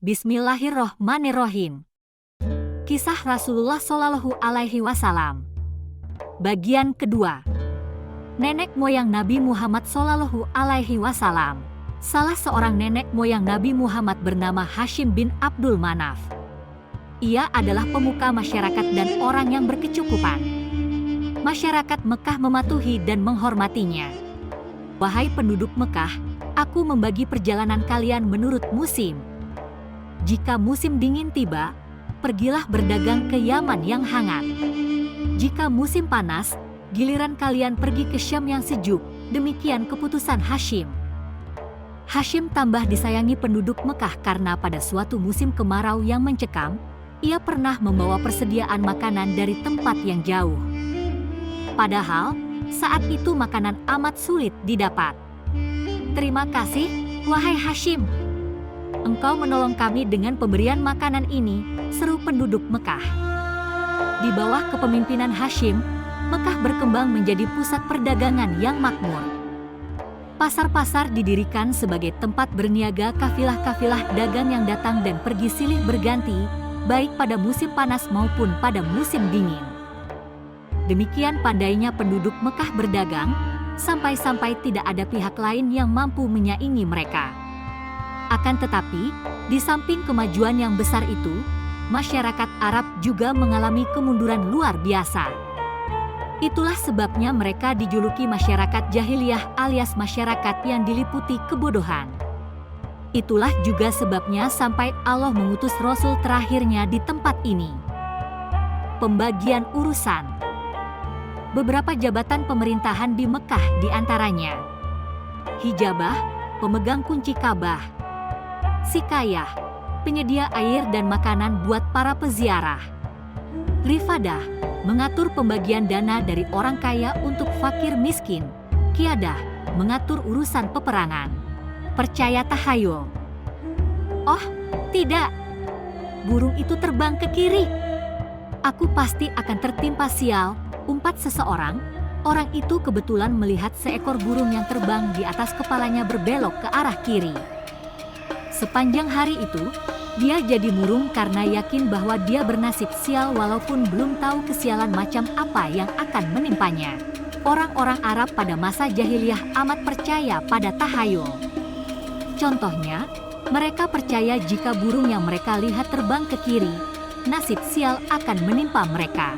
Bismillahirrohmanirrohim. Kisah Rasulullah Shallallahu Alaihi Wasallam. Bagian kedua. Nenek moyang Nabi Muhammad Shallallahu Alaihi Wasallam. Salah seorang nenek moyang Nabi Muhammad bernama Hashim bin Abdul Manaf. Ia adalah pemuka masyarakat dan orang yang berkecukupan. Masyarakat Mekah mematuhi dan menghormatinya. Wahai penduduk Mekah, aku membagi perjalanan kalian menurut musim. Jika musim dingin tiba, pergilah berdagang ke Yaman yang hangat. Jika musim panas, giliran kalian pergi ke Syam yang sejuk. Demikian keputusan Hashim. Hashim tambah disayangi penduduk Mekah karena pada suatu musim kemarau yang mencekam, ia pernah membawa persediaan makanan dari tempat yang jauh. Padahal, saat itu makanan amat sulit didapat. Terima kasih, wahai Hashim. Engkau menolong kami dengan pemberian makanan ini, seru penduduk Mekah. Di bawah kepemimpinan Hashim, Mekah berkembang menjadi pusat perdagangan yang makmur. Pasar-pasar didirikan sebagai tempat berniaga kafilah-kafilah dagang yang datang dan pergi silih berganti, baik pada musim panas maupun pada musim dingin. Demikian pandainya penduduk Mekah berdagang, sampai-sampai tidak ada pihak lain yang mampu menyaingi mereka. Akan tetapi, di samping kemajuan yang besar itu, masyarakat Arab juga mengalami kemunduran luar biasa. Itulah sebabnya mereka dijuluki masyarakat jahiliyah alias masyarakat yang diliputi kebodohan. Itulah juga sebabnya sampai Allah mengutus Rasul terakhirnya di tempat ini. Pembagian urusan. Beberapa jabatan pemerintahan di Mekah diantaranya: Hijabah, pemegang kunci Ka'bah; Sikayah, penyedia air dan makanan buat para peziarah; Rifadah, mengatur pembagian dana dari orang kaya untuk fakir miskin; Qiyadah, mengatur urusan peperangan; Percaya tahayul. Oh, tidak. Burung itu terbang ke kiri. Aku pasti akan tertimpa sial, umpat seseorang. Orang itu kebetulan melihat seekor burung yang terbang di atas kepalanya berbelok ke arah kiri. Sepanjang hari itu, dia jadi murung karena yakin bahwa dia bernasib sial walaupun belum tahu kesialan macam apa yang akan menimpanya. Orang-orang Arab pada masa jahiliyah amat percaya pada tahayul. Contohnya, mereka percaya jika burung yang mereka lihat terbang ke kiri, nasib sial akan menimpa mereka.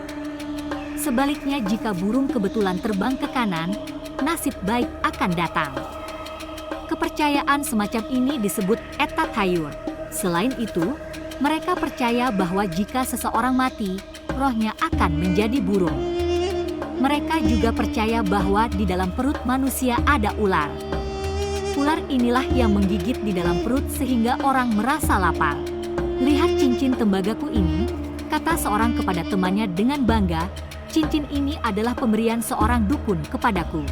Sebaliknya, jika burung kebetulan terbang ke kanan, nasib baik akan datang. Kepercayaan semacam ini disebut at-tathayur. Selain itu, mereka percaya bahwa jika seseorang mati, rohnya akan menjadi burung. Mereka juga percaya bahwa di dalam perut manusia ada ular. Ular inilah yang menggigit di dalam perut sehingga orang merasa lapar. Lihat cincin tembagaku ini, kata seorang kepada temannya dengan bangga, cincin ini adalah pemberian seorang dukun kepadaku.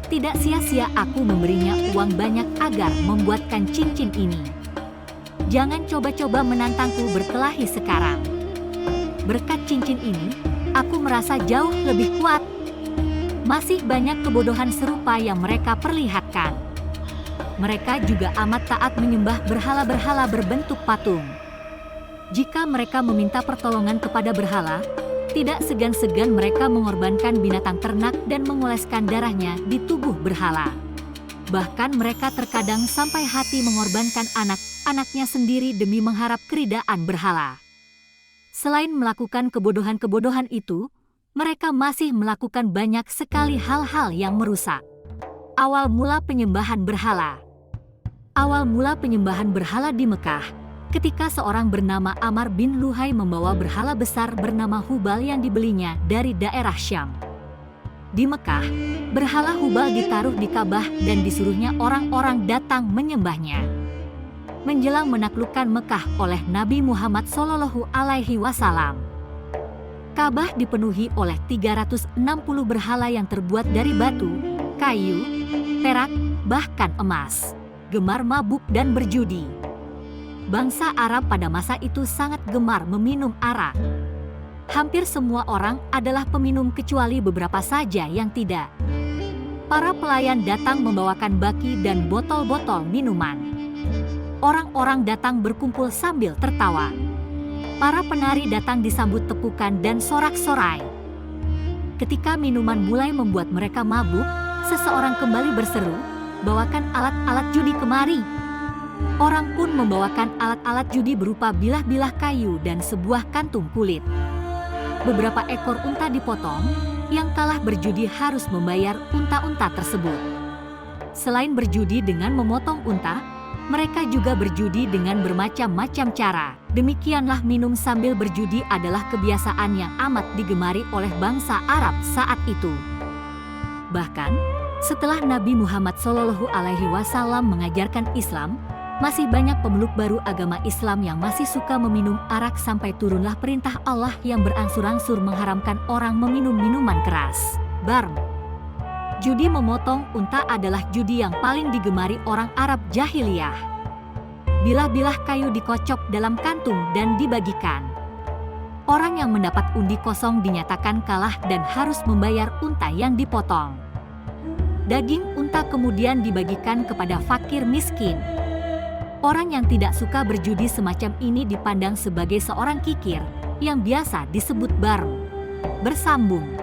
Tidak sia-sia aku memberinya uang banyak agar membuatkan cincin ini. Jangan coba-coba menantangku berkelahi sekarang. Berkat cincin ini, aku merasa jauh lebih kuat. Masih banyak kebodohan serupa yang mereka perlihatkan. Mereka juga amat taat menyembah berhala-berhala berbentuk patung. Jika mereka meminta pertolongan kepada berhala, tidak segan-segan mereka mengorbankan binatang ternak dan mengoleskan darahnya di tubuh berhala. Bahkan mereka terkadang sampai hati mengorbankan anak-anaknya sendiri demi mengharap keridaan berhala. Selain melakukan kebodohan-kebodohan itu, mereka masih melakukan banyak sekali hal-hal yang merusak. Awal mula penyembahan berhala. Awal mula penyembahan berhala di Mekah, ketika seorang bernama Amr bin Luhai membawa berhala besar bernama Hubal yang dibelinya dari daerah Syam. Di Mekah, berhala Hubal ditaruh di Ka'bah dan disuruhnya orang-orang datang menyembahnya. Menjelang menaklukkan Mekah oleh Nabi Muhammad Shallallahu Alaihi Wasallam, Ka'bah dipenuhi oleh 360 berhala yang terbuat dari batu, kayu, perak, bahkan emas, gemar mabuk dan berjudi. Bangsa Arab pada masa itu sangat gemar meminum arak. Hampir semua orang adalah peminum kecuali beberapa saja yang tidak. Para pelayan datang membawakan baki dan botol-botol minuman. Orang-orang datang berkumpul sambil tertawa. Para penari datang disambut tepukan dan sorak-sorai. Ketika minuman mulai membuat mereka mabuk, seseorang kembali berseru, "Bawakan alat-alat judi kemari." Orang pun membawakan alat-alat judi berupa bilah-bilah kayu dan sebuah kantung kulit. Beberapa ekor unta dipotong, yang kalah berjudi harus membayar unta-unta tersebut. Selain berjudi dengan memotong unta, mereka juga berjudi dengan bermacam-macam cara. Demikianlah minum sambil berjudi adalah kebiasaan yang amat digemari oleh bangsa Arab saat itu. Bahkan, setelah Nabi Muhammad SAW mengajarkan Islam, masih banyak pemeluk baru agama Islam yang masih suka meminum arak sampai turunlah perintah Allah yang berangsur-angsur mengharamkan orang meminum minuman keras. Barm. Judi memotong unta adalah judi yang paling digemari orang Arab jahiliyah. Bilah-bilah kayu dikocok dalam kantung dan dibagikan. Orang yang mendapat undi kosong dinyatakan kalah dan harus membayar unta yang dipotong. Daging unta kemudian dibagikan kepada fakir miskin. Orang yang tidak suka berjudi semacam ini dipandang sebagai seorang kikir, yang biasa disebut barm. Bersambung.